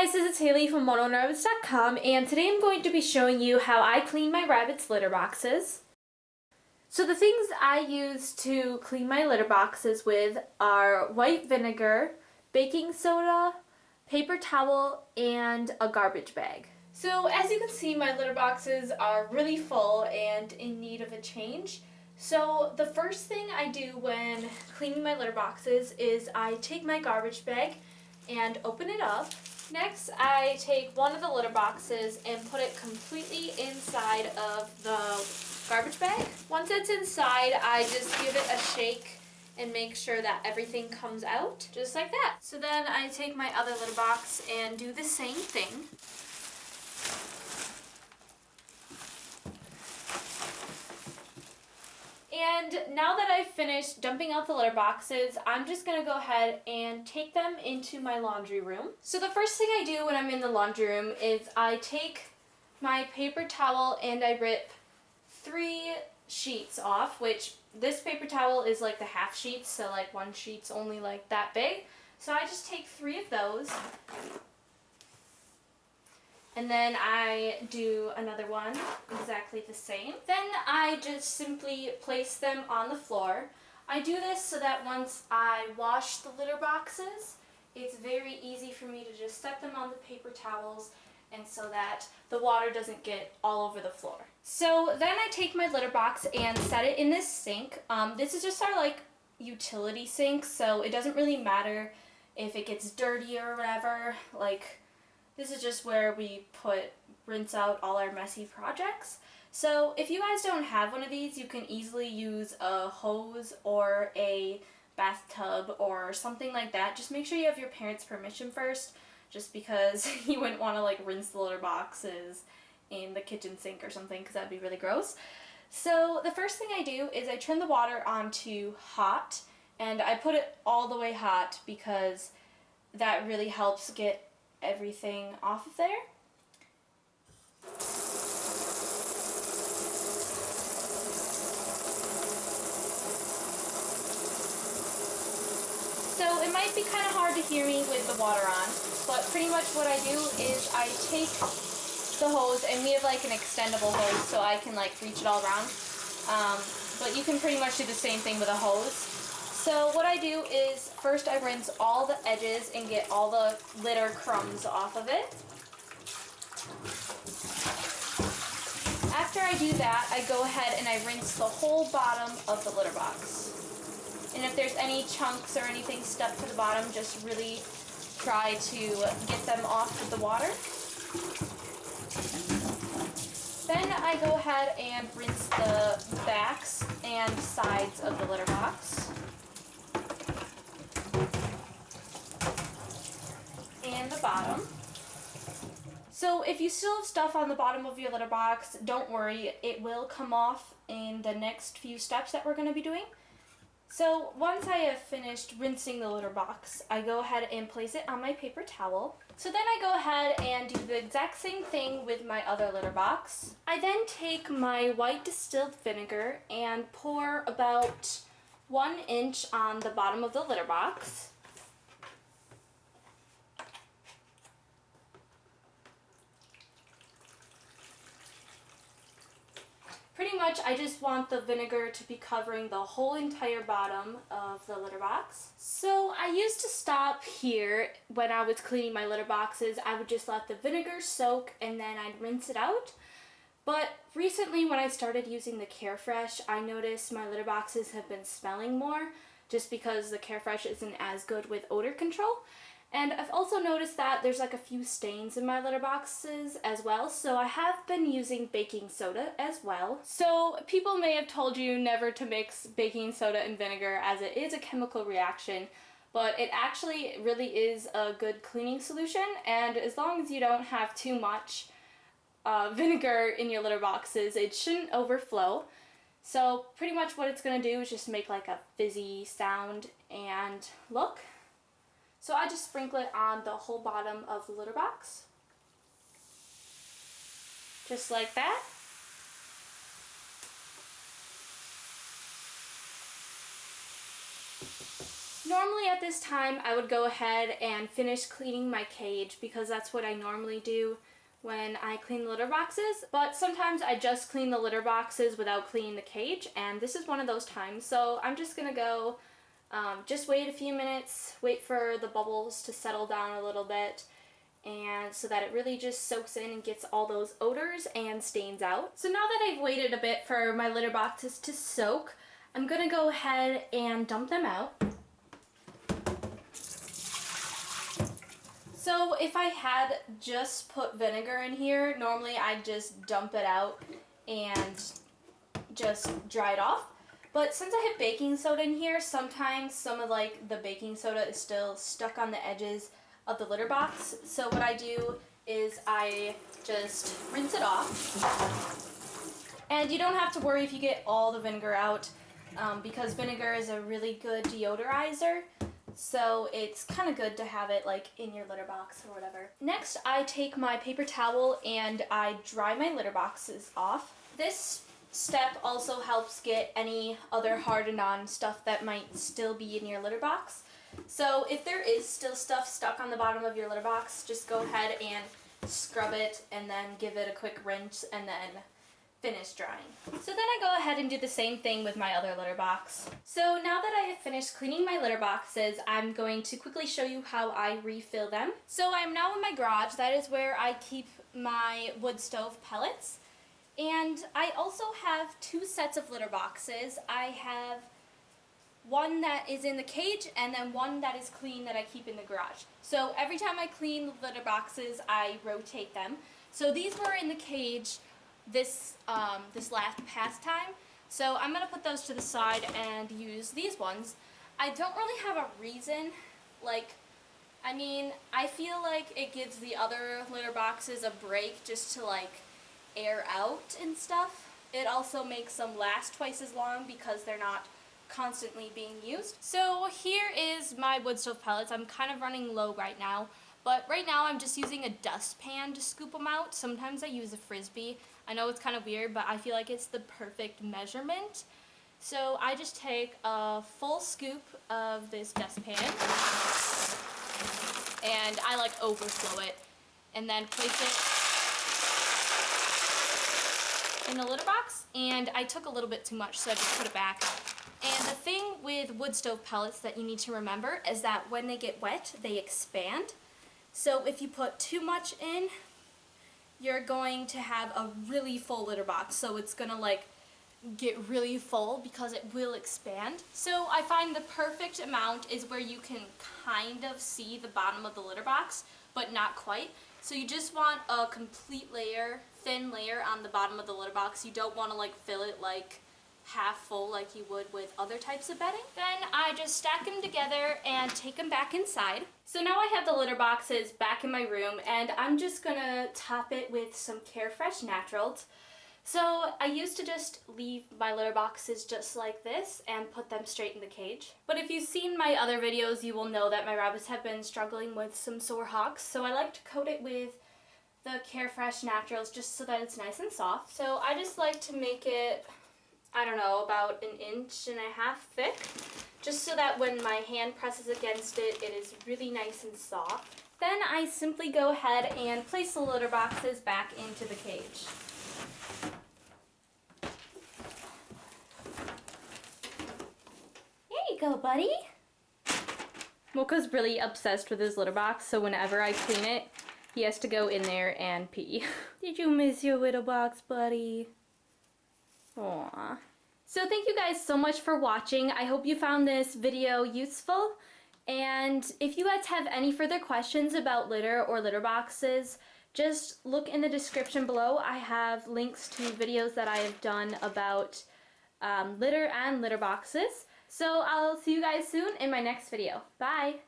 guys, this is Haley from monorabbits.com, and today I'm going to be showing you how I clean my rabbits' litter boxes. So the things I use to clean my litter boxes with are white vinegar, baking soda, paper towel, and a garbage bag. So as you can see, my litter boxes are really full and in need of a change. So the first thing I do when cleaning my litter boxes is I take my garbage bag and open it up. Next, I take one of the litter boxes and put it completely inside of the garbage bag. Once it's inside, I just give it a shake and make sure that everything comes out, just like that. So then I take my other litter box and do the same thing. And now that I've finished dumping out the litter boxes, I'm just going to go ahead and take them into my laundry room. So the first thing I do when I'm in the laundry room is I take my paper towel and I rip 3 sheets off, which this paper towel is like the half sheet, so like one sheet's only like that big. So I just take 3 of those. And then I do another one exactly the same. Then I just simply place them on the floor. I do this so that once I wash the litter boxes, it's very easy for me to just set them on the paper towels and so that the water doesn't get all over the floor. So then I take my litter box and set it in this sink. This is just our like utility sink, so it doesn't really matter if it gets dirty or whatever. Like, this is just where we rinse out all our messy projects. So if you guys don't have one of these, you can easily use a hose or a bathtub or something like that. Just make sure you have your parents' permission first, just because you wouldn't want to like rinse the litter boxes in the kitchen sink or something, because that'd be really gross. So the first thing I do is I turn the water on to hot, and I put it all the way hot because that really helps get everything off of there. So it might be kind of hard to hear me with the water on, but pretty much what I do is I take the hose, and we have like an extendable hose so I can like reach it all around, but you can pretty much do the same thing with a hose. So what I do is first I rinse all the edges and get all the litter crumbs off of it. After I do that, I go ahead and I rinse the whole bottom of the litter box. And if there's any chunks or anything stuck to the bottom, just really try to get them off with the water. Then I go ahead and rinse the backs and sides of the litter box. And the bottom. So if you still have stuff on the bottom of your litter box, don't worry, it will come off in the next few steps that we're going to be doing. So once I have finished rinsing the litter box, I go ahead and place it on my paper towel. So then I go ahead and do the exact same thing with my other litter box. I then take my white distilled vinegar and pour about 1 inch on the bottom of the litter box. Pretty much I just want the vinegar to be covering the whole entire bottom of the litter box. So I used to stop here when I was cleaning my litter boxes. I would just let the vinegar soak and then I'd rinse it out. But recently when I started using the Carefresh, I noticed my litter boxes have been smelling more just because the Carefresh isn't as good with odor control. And I've also noticed that there's like a few stains in my litter boxes as well, so I have been using baking soda as well. So people may have told you never to mix baking soda and vinegar as it is a chemical reaction, but it actually really is a good cleaning solution, and as long as you don't have too much vinegar in your litter boxes, it shouldn't overflow. So pretty much what it's going to do is just make like a fizzy sound and look. So I just sprinkle it on the whole bottom of the litter box. Just like that. Normally at this time I would go ahead and finish cleaning my cage because that's what I normally do when I clean the litter boxes, but sometimes I just clean the litter boxes without cleaning the cage, and this is one of those times. So I'm just gonna go just wait a few minutes, wait for the bubbles to settle down a little bit, and so that it really just soaks in and gets all those odors and stains out. So now that I've waited a bit for my litter boxes to soak, I'm gonna go ahead and dump them out. So if I had just put vinegar in here, normally I'd just dump it out and just dry it off. But since I have baking soda in here, sometimes some of like the baking soda is still stuck on the edges of the litter box. So what I do is I just rinse it off. And you don't have to worry if you get all the vinegar out because vinegar is a really good deodorizer. So it's kind of good to have it like in your litter box or whatever. Next, I take my paper towel and I dry my litter boxes off. This step also helps get any other hardened on stuff that might still be in your litter box. So if there is still stuff stuck on the bottom of your litter box, just go ahead and scrub it and then give it a quick rinse and then finish drying. So then I go ahead and do the same thing with my other litter box. So now that I have finished cleaning my litter boxes, I'm going to quickly show you how I refill them. So I'm now in my garage. That is where I keep my wood stove pellets. And I also have two sets of litter boxes. I have one that is in the cage and then one that is clean that I keep in the garage. So every time I clean the litter boxes, I rotate them. So these were in the cage this past time. So I'm going to put those to the side and use these ones. I don't really have a reason, I feel like it gives the other litter boxes a break just to air out and stuff. It also makes them last twice as long because they're not constantly being used. So here is my wood stove pellets. I'm kind of running low right now, but right now I'm just using a dustpan to scoop them out. Sometimes I use a Frisbee. I know it's kind of weird, but I feel like it's the perfect measurement. So I just take a full scoop of this dustpan and I overflow it and then place it in a litter box, and I took a little bit too much, so I just put it back. And the thing with wood stove pellets that you need to remember is that when they get wet, they expand. So if you put too much in, you're going to have a really full litter box. So it's gonna get really full because it will expand. So I find the perfect amount is where you can kind of see the bottom of the litter box, but not quite. So you just want a complete layer, thin layer on the bottom of the litter box. You don't want to fill it half full like you would with other types of bedding. Then I just stack them together and take them back inside. So now I have the litter boxes back in my room, and I'm just gonna top it with some Carefresh Naturals. So I used to just leave my litter boxes just like this and put them straight in the cage. But if you've seen my other videos, you will know that my rabbits have been struggling with some sore hocks. So I like to coat it with the Carefresh Naturals just so that it's nice and soft. So I just like to make it, I don't know, about 1.5 inches thick, just so that when my hand presses against it, it is really nice and soft. Then I simply go ahead and place the litter boxes back into the cage. There you go, buddy. Mocha's really obsessed with his litter box, so whenever I clean it, he has to go in there and pee. Did you miss your litter box, buddy? Aww. So thank you guys so much for watching. I hope you found this video useful. And if you guys have any further questions about litter or litter boxes, just look in the description below. I have links to videos that I have done about litter and litter boxes. So I'll see you guys soon in my next video. Bye!